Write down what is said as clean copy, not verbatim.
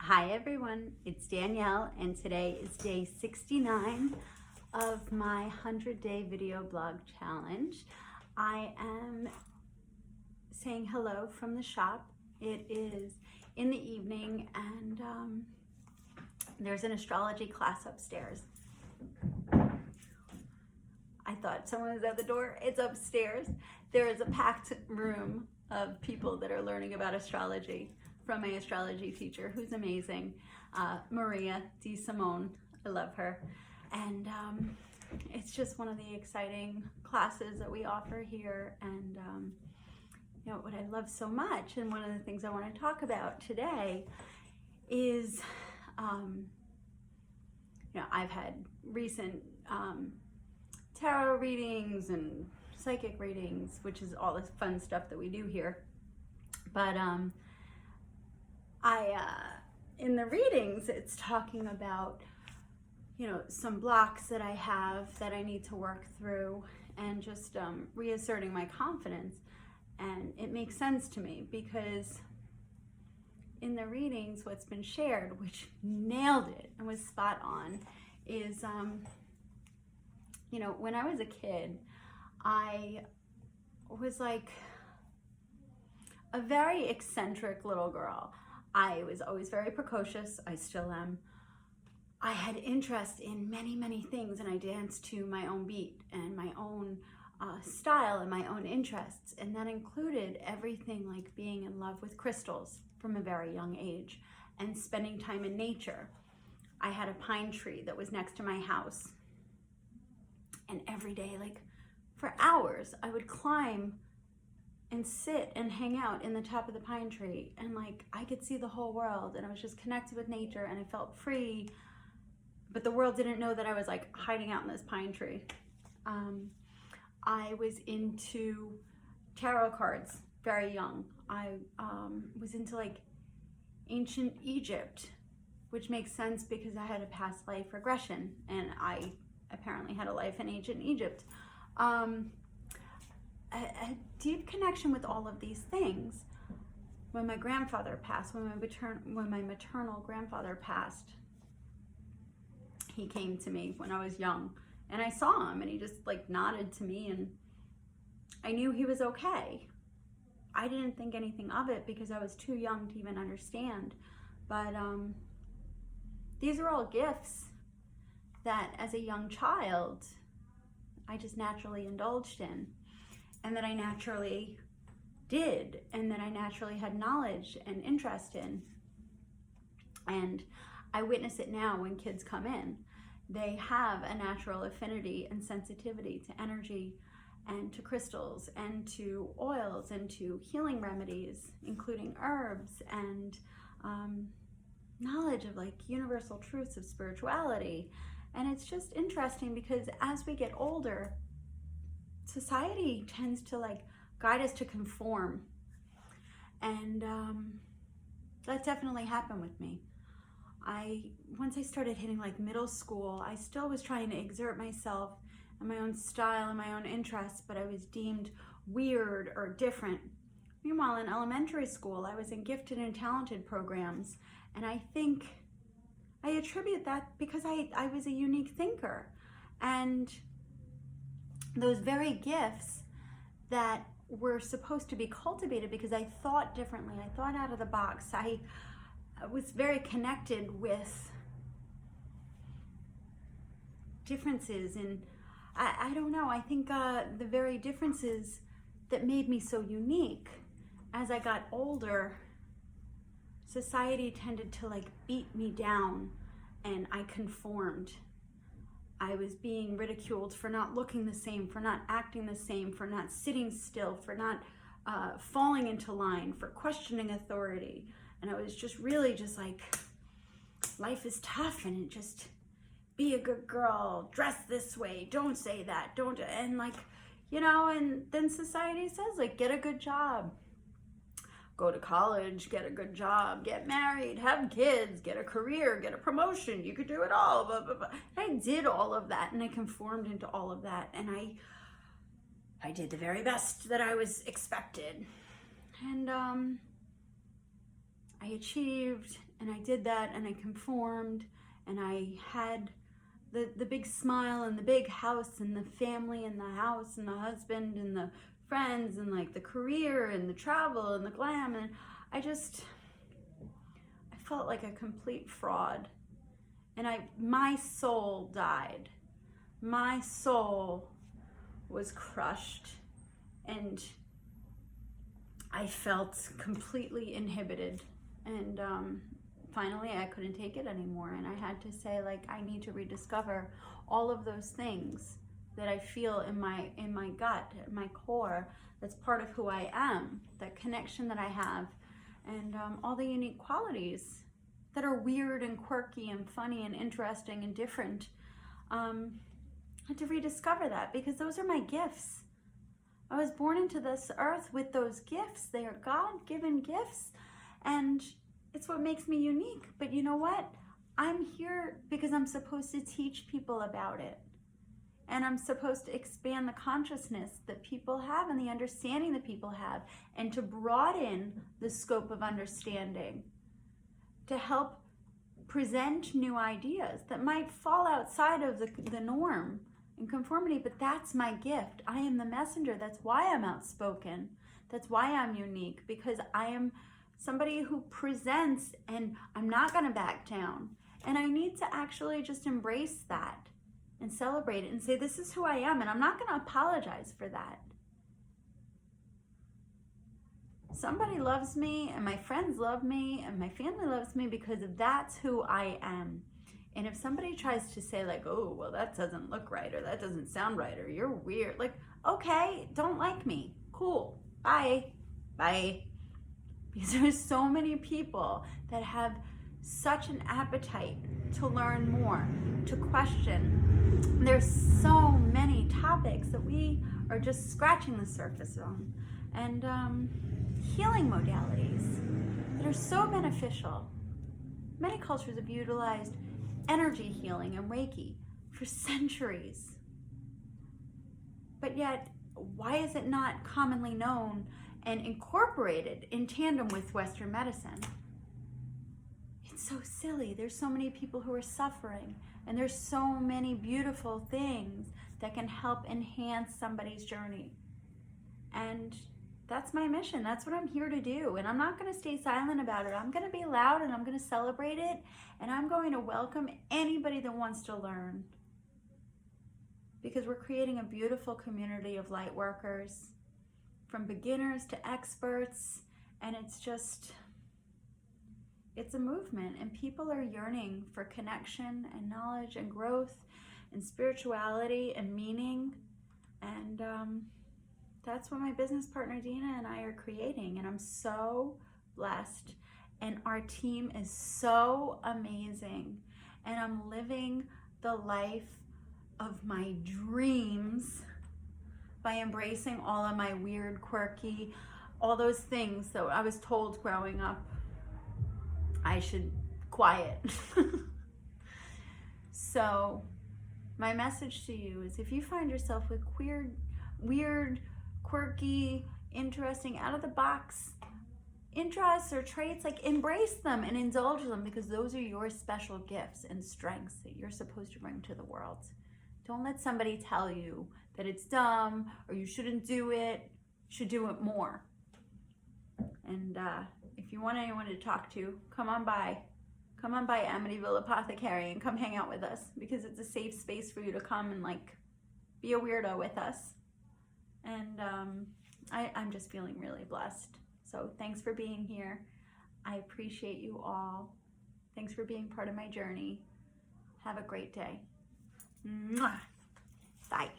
Hi everyone, it's Danielle and today is day 69 of my 100-day video blog challenge. I am saying hello from the shop. It is in the evening and there's an astrology class upstairs. I thought someone was at the door. It's upstairs. There is a packed room of people that are learning about astrology from my astrology teacher, who's amazing, Maria Di Simone. I love her. And it's just one of the exciting classes that we offer here. And you know, what I love so much, and one of the things I want to talk about today is, you know, I've had recent tarot readings and psychic readings, which is all this fun stuff that we do here. But in the readings, it's talking about, you know, some blocks that I have that I need to work through, and just reasserting my confidence. And it makes sense to me because in the readings, what's been shared, which nailed it and was spot on, is, you know, when I was a kid, I was like a very eccentric little girl. I was always very precocious. I still am. I had interest in many, many things, and I danced to my own beat and my own style and my own interests. And that included everything like being in love with crystals from a very young age and spending time in nature. I had a pine tree that was next to my house. And every day, like for hours, I would climb and sit and hang out in the top of the pine tree, and like I could see the whole world, and I was just connected with nature and I felt free, but the world didn't know that I was like hiding out in this pine tree. I was into tarot cards very young. I was into like ancient Egypt, which makes sense because I had a past life regression and I apparently had a life in ancient Egypt. A deep connection with all of these things. When my grandfather passed, when my maternal grandfather passed, he came to me when I was young, and I saw him, and he just like nodded to me, and I knew he was okay. I didn't think anything of it because I was too young to even understand. But these are all gifts that as a young child, I just naturally indulged in, and that I naturally did, and that I naturally had knowledge and interest in. And I witness it now when kids come in. They have a natural affinity and sensitivity to energy and to crystals and to oils and to healing remedies, including herbs, and knowledge of like universal truths of spirituality. And it's just interesting because as we get older, society tends to like guide us to conform. And that definitely happened with me. Once I started hitting like middle school, I still was trying to exert myself and my own style and my own interests, but I was deemed weird or different. Meanwhile, in elementary school, I was in gifted and talented programs. And I think I attribute that because I was a unique thinker. And those very gifts that were supposed to be cultivated because I thought differently, I thought out of the box, I was very connected with differences, and I don't know, I think the very differences that made me so unique, as I got older, society tended to like beat me down, and I conformed. I was being ridiculed for not looking the same, for not acting the same, for not sitting still, for not falling into line, for questioning authority. And I was just really just like, life is tough, and just be a good girl, dress this way, don't say that, don't, and like, you know, and then society says like, get a good job, go to college, get a good job, get married, have kids, get a career, get a promotion, you could do it all, blah, blah, blah. And I did all of that, and I conformed into all of that, and I did the very best that I was expected. And I achieved, and I did that, and I conformed, and I had the big smile and the big house and the family and the house and the husband and the friends and like the career and the travel and the glam, and I felt like a complete fraud. And my soul died. My soul was crushed, and I felt completely inhibited. And finally, I couldn't take it anymore, and I had to say, like, I need to rediscover all of those things that I feel in my gut, in my core, that's part of who I am, that connection that I have, and all the unique qualities that are weird and quirky and funny and interesting and different. I had to rediscover that, because those are my gifts. I was born into this earth with those gifts. They are God-given gifts, and it's what makes me unique. But you know what? I'm here because I'm supposed to teach people about it. And I'm supposed to expand the consciousness that people have and the understanding that people have, and to broaden the scope of understanding, to help present new ideas that might fall outside of the norm and conformity, but that's my gift. I am the messenger. That's why I'm outspoken. That's why I'm unique, because I am somebody who presents, and I'm not going to back down. And I need to actually just embrace that and celebrate it and say, this is who I am, and I'm not going to apologize for that. Somebody loves me, and my friends love me, and my family loves me because that's who I am. And if somebody tries to say, like, oh, well, that doesn't look right, or that doesn't sound right, or you're weird, like, okay, don't like me. Cool. Bye. Bye. Because there's so many people that have such an appetite to learn more, to question. There's so many topics that we are just scratching the surface on. And healing modalities that are so beneficial. Many cultures have utilized energy healing and Reiki for centuries. But yet, why is it not commonly known and incorporated in tandem with Western medicine? It's so silly. There's so many people who are suffering, and there's so many beautiful things that can help enhance somebody's journey. And that's my mission. That's what I'm here to do. And I'm not going to stay silent about it. I'm going to be loud, and I'm going to celebrate it. And I'm going to welcome anybody that wants to learn. Because we're creating a beautiful community of light workers, from beginners to experts. And it's a movement. And people are yearning for connection and knowledge and growth and spirituality and meaning. And that's what my business partner Dina and I are creating, and I'm so blessed, and our team is so amazing, and I'm living the life of my dreams by embracing all of my weird, quirky, all those things that I was told growing up I should quiet. So my message to you is, if you find yourself with weird, quirky, interesting, out of the box interests or traits, like, embrace them and indulge them, because those are your special gifts and strengths that you're supposed to bring to the world. Don't let somebody tell you that it's dumb or you shouldn't do it. You should do it more. And if you want anyone to talk to, come on by Amityville Apothecary and come hang out with us, because it's a safe space for you to come and, like, be a weirdo with us. And I'm just feeling really blessed. So thanks for being here. I appreciate you all. Thanks for being part of my journey. Have a great day. Mwah. Bye.